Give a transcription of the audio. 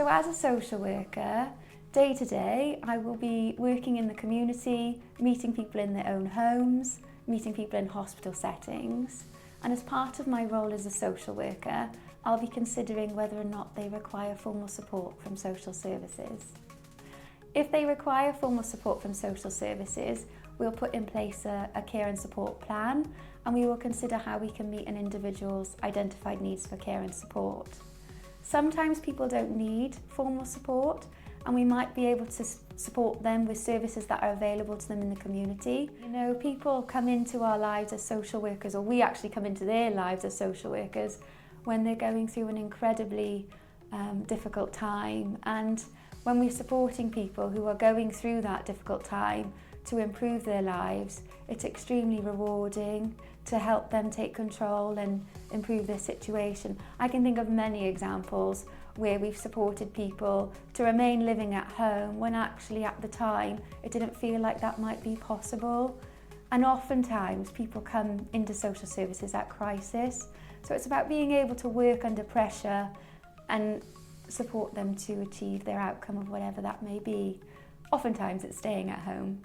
So as a social worker, day to day, I will be working in the community, meeting people in their own homes, meeting people in hospital settings. And as part of my role as a social worker, I'll be considering whether or not they require formal support from social services. If they require formal support from social services, we'll put in place a care and support plan, and we will consider how we can meet an individual's identified needs for care and support. Sometimes people don't need formal support, and we might be able to support them with services that are available to them in the community. You know, people come into our lives as social workers, or we actually come into their lives as social workers when they're going through an incredibly difficult time. And when we're supporting people who are going through that difficult time to improve their lives, it's extremely rewarding to help them take control and improve their situation. I can think of many examples where we've supported people to remain living at home when actually at the time it didn't feel like that might be possible. And oftentimes people come into social services at crisis. So it's about being able to work under pressure and support them to achieve their outcome of whatever that may be. Oftentimes it's staying at home.